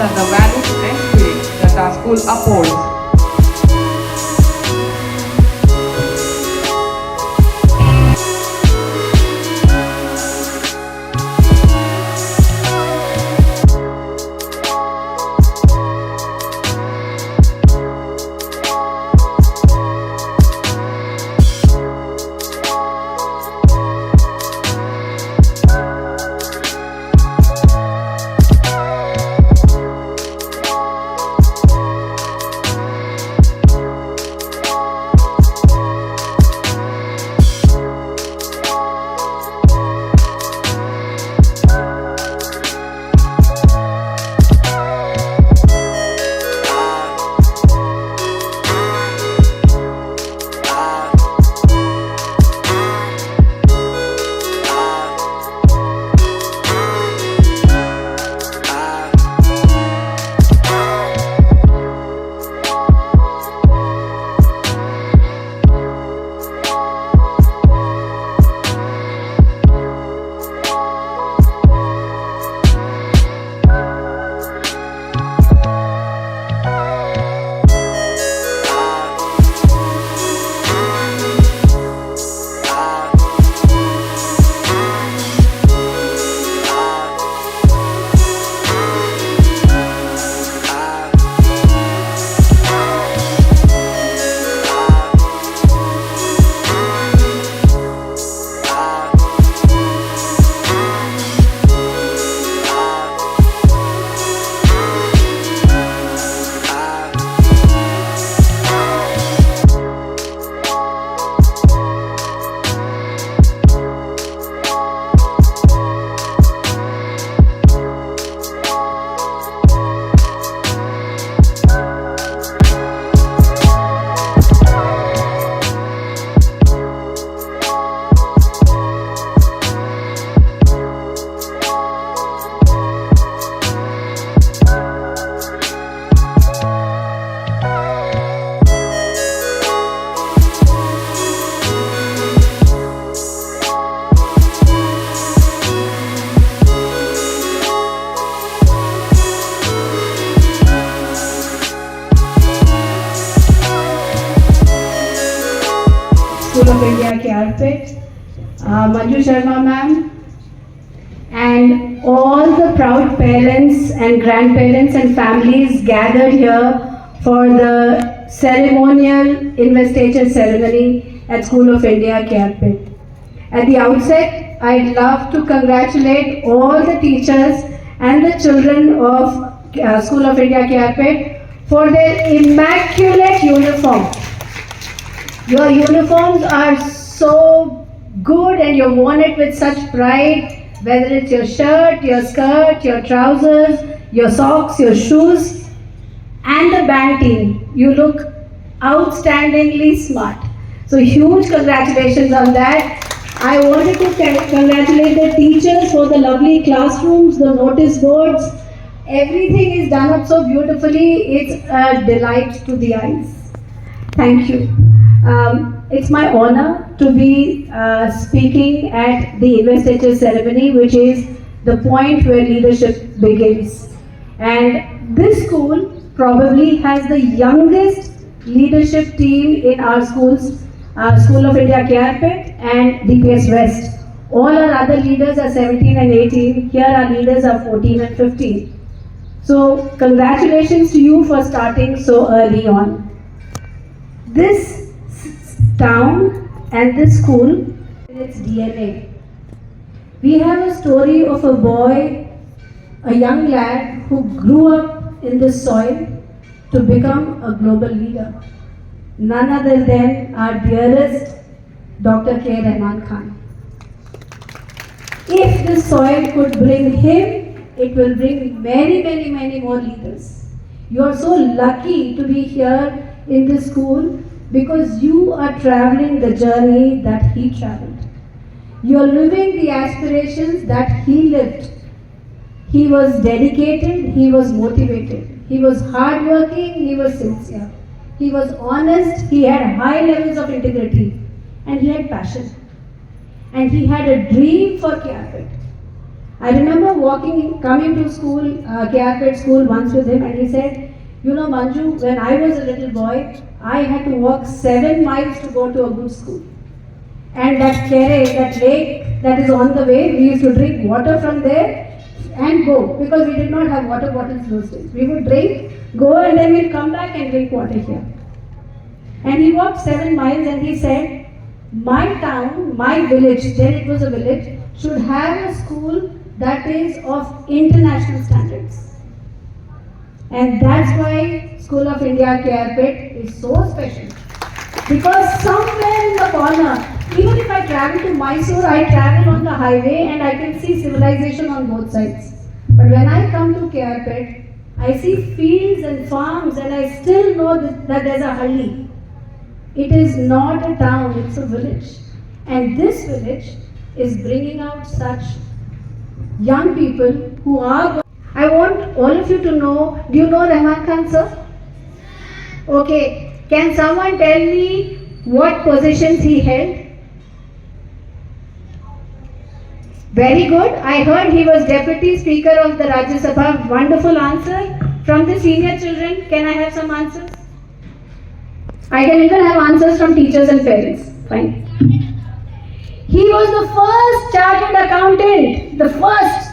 and the values and spirit that our school upholds. of India carpet, Manju Sharma ma'am, and all the proud parents and grandparents and families gathered here for the ceremonial investiture ceremony at School of India Carpet. At the outset, I'd love to congratulate all the teachers and the children of School of India Carpet for their immaculate uniform. Your uniforms are so good and you've worn it with such pride, whether it's your shirt, your skirt, your trousers, your socks, your shoes, and the band team. You look outstandingly smart. So huge congratulations on that. I wanted to congratulate the teachers for the lovely classrooms, the notice boards. Everything is done up so beautifully. It's a delight to the eyes. Thank you. It's my honor to be speaking at the investiture ceremony, which is the point where leadership begins. And this school probably has the youngest leadership team in our schools, School of India Carpet and DPS West. All our other leaders are 17 and 18. Here our leaders are 14 and 15. So congratulations to you for starting so early on. This town and this school, in its DNA. We have a story of a boy, a young lad who grew up in this soil to become a global leader. None other than our dearest Dr. K. Rahman Khan. If this soil could bring him, it will bring many, many, many more leaders. You are so lucky to be here in this school because you are traveling the journey that he traveled. You are living the aspirations that he lived. He was dedicated, he was motivated, he was hardworking, he was sincere, he was honest, he had high levels of integrity, and he had passion. And he had a dream for Carpet. I remember coming to school, KRPet school once with him, and he said, you know, Manju, when I was a little boy, I had to walk 7 miles to go to a good school. And that kere, that lake that is on the way, we used to drink water from there and go, because we did not have water bottles those days. We would drink, go, and then we'd come back and drink water here. And he walked 7 miles, and he said, my town, my village, then it was a village, should have a school that is of international standards. And that's why School of India, KRPet is so special. Because somewhere in the corner, even if I travel to Mysore, I travel on the highway and I can see civilization on both sides. But when I come to KRPet, I see fields and farms, and I still know that there's a halli. It is not a town, it's a village. And this village is bringing out such young people who are... I want all of you to know, do you know Rahman Khan, sir? Okay, can someone tell me what positions he held? Very good. I heard he was Deputy Speaker of the Rajya Sabha. Wonderful answer. From the senior children, can I have some answers? I can even have answers from teachers and parents. Fine. He was the first chartered accountant, the first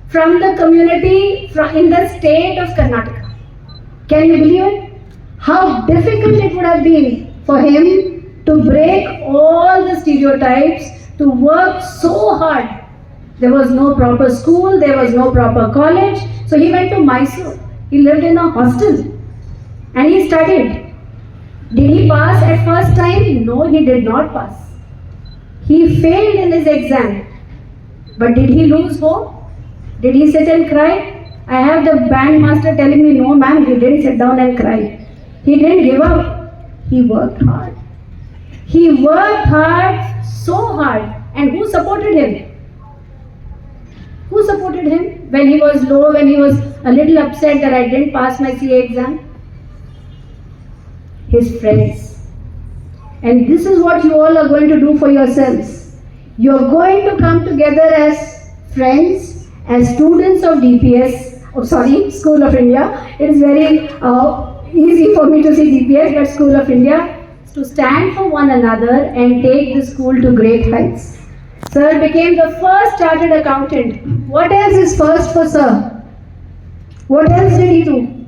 from the community in the state of Karnataka. Can you believe it? How difficult it would have been for him to break all the stereotypes, to work so hard. There was no proper school, there was no proper college, so he went to Mysore. He lived in a hostel and he studied. Did he pass at first time? No, he did not pass. He failed in his exam. But did he lose hope? Did he sit and cry? I have the bandmaster telling me, no ma'am, he didn't sit down and cry. He didn't give up. He worked hard. He worked hard, so hard. And who supported him? Who supported him when he was low, when he was a little upset that I didn't pass my CA exam? His friends. And this is what you all are going to do for yourselves. You are going to come together as friends, as students of School of India. It is very easy for me to say DPS, but School of India, to stand for one another and take the school to great heights. Sir became the first chartered accountant. What else is first for Sir? What else did he do?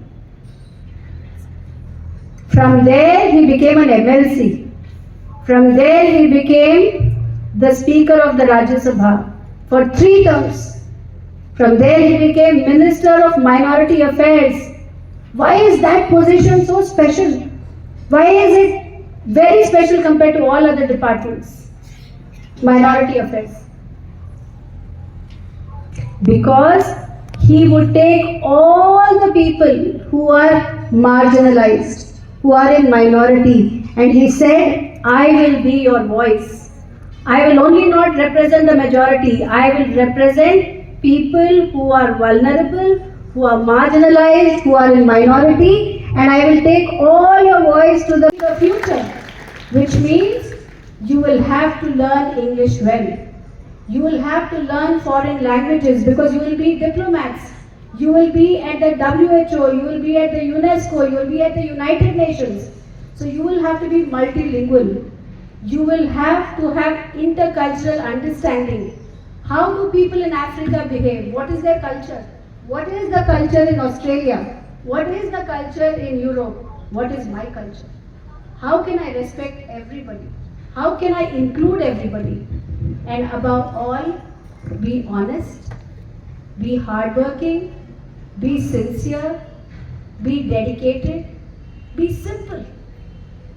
From there he became an MLC. From there he became the Speaker of the Rajya Sabha for 3 terms. From there he became Minister of Minority Affairs. Why is that position so special? Why is it very special compared to all other departments? Minority Affairs. Because he would take all the people who are marginalized, who are in minority, and he said, I will be your voice. I will only not represent the majority. I will represent people who are vulnerable, who are marginalized, who are in minority, and I will take all your voice to the future, which means you will have to learn English well. You will have to learn foreign languages because you will be diplomats. You will be at the WHO, you will be at the UNESCO, you will be at the United Nations. So you will have to be multilingual. You will have to have intercultural understanding. How do people in Africa behave? What is their culture? What is the culture in Australia? What is the culture in Europe? What is my culture? How can I respect everybody? How can I include everybody? And above all, be honest, be hardworking, be sincere, be dedicated, be simple.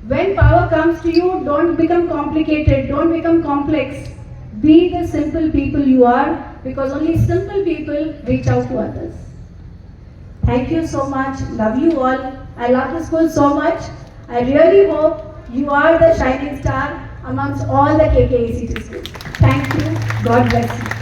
When power comes to you, don't become complicated, don't become complex. Be the simple people you are, because only simple people reach out to others. Thank you so much. Love you all. I love the school so much. I really hope you are the shining star amongst all the KKACT schools. Thank you. God bless you.